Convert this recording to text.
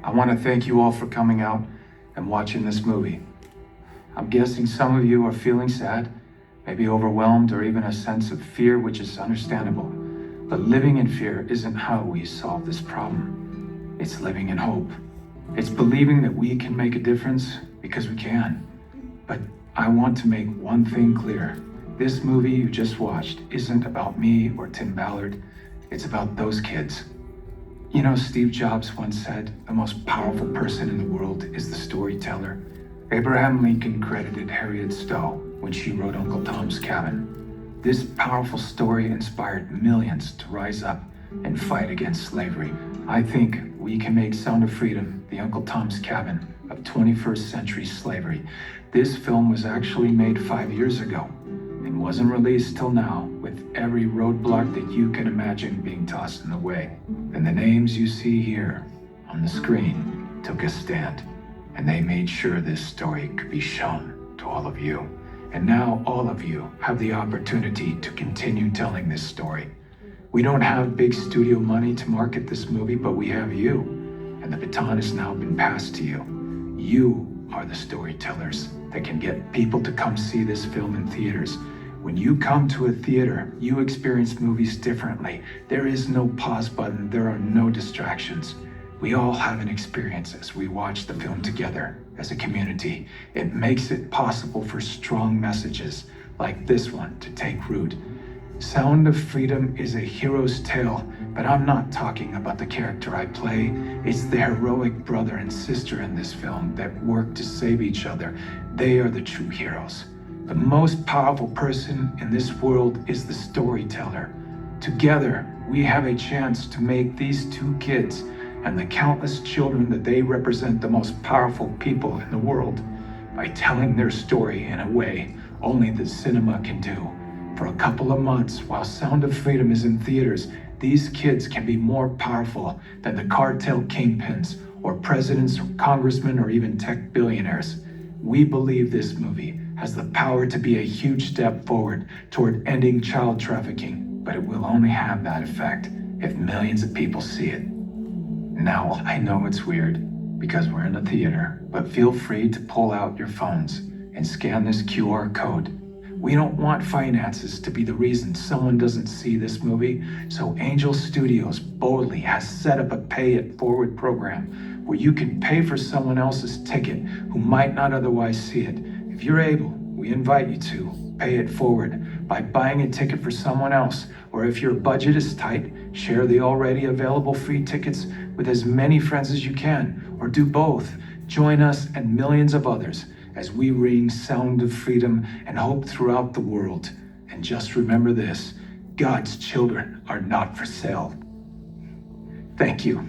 I want to thank you all for coming out and watching this movie. I'm guessing some of you are feeling sad, maybe overwhelmed, or even a sense of fear, which is understandable. But living in fear isn't how we solve this problem. It's living in hope. It's believing that we can make a difference because we can. But I want to make one thing clear. This movie you just watched isn't about me or Tim Ballard. It's about those kids. You know, Steve Jobs once said, the most powerful person in the world is the storyteller. Abraham Lincoln credited Harriet Stowe when she wrote Uncle Tom's Cabin. This powerful story inspired millions to rise up and fight against slavery. I think we can make Sound of Freedom the Uncle Tom's Cabin of 21st century slavery. This film was actually made 5 years ago and wasn't released till now, with every roadblock that you can imagine being tossed in the way. And the names you see here on the screen took a stand, and they made sure this story could be shown to all of you. And now all of you have the opportunity to continue telling this story. We don't have big studio money to market this movie, but we have you, and the baton has now been passed to you. You are the storytellers that can get people to come see this film in theaters. When you come to a theater, you experience movies differently. There is no pause button, there are no distractions. We all have an experience as we watch the film together as a community. It makes it possible for strong messages like this one to take root. Sound of Freedom is a hero's tale, but I'm not talking about the character I play. It's the heroic brother and sister in this film that work to save each other. They are the true heroes. The most powerful person in this world is the storyteller. Together, we have a chance to make these two kids and the countless children that they represent the most powerful people in the world by telling their story in a way only the cinema can do. For a couple of months, while Sound of Freedom is in theaters, these kids can be more powerful than the cartel kingpins or presidents or congressmen or even tech billionaires. We believe this movie has the power to be a huge step forward toward ending child trafficking, but it will only have that effect if millions of people see it. Now, I know it's weird because we're in a theater, but feel free to pull out your phones and scan this QR code. We don't want finances to be the reason someone doesn't see this movie, so Angel Studios boldly has set up a Pay It Forward program where you can pay for someone else's ticket who might not otherwise see it. If you're able, we invite you to pay it forward by buying a ticket for someone else, or if your budget is tight, share the already available free tickets with as many friends as you can, or do both. Join us and millions of others as we ring Sound of Freedom and hope throughout the world. And just remember this, God's children are not for sale. Thank you.